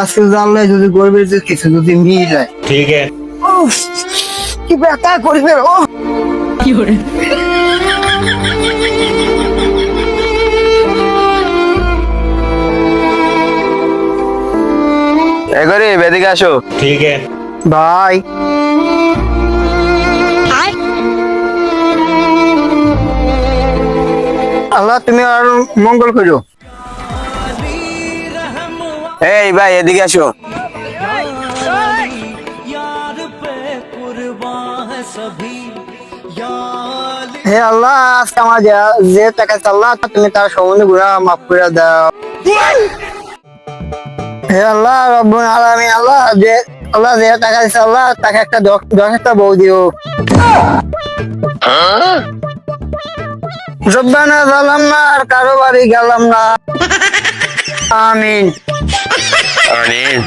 আজকে জানলে যদি গরিবের যে কিছু যদি নিয়ে যায়। ठीक है। উফ, কি ব্যথা করবে ও। এগরে এদিকে আসো। ठीक है। ভাই আল্লাহ তুমি আর মঙ্গল করো। এই ভাই এদিকে আসো। হে আল্লাহ আজকে আমার যে টাকা আল্লাহ তুমি তার সম্বন্ধে গুনাহ মাফ করে দাও। হে আল্লাহ রব্বুল আলামিন আল্লাহ যে টাকা দিচ্ছে আল্লাহ তাকে একটা দশ একটা বউ দিও। রব্বানা জালামনা আর কারো বাড়ি গেলাম না। আমিন। আমিন।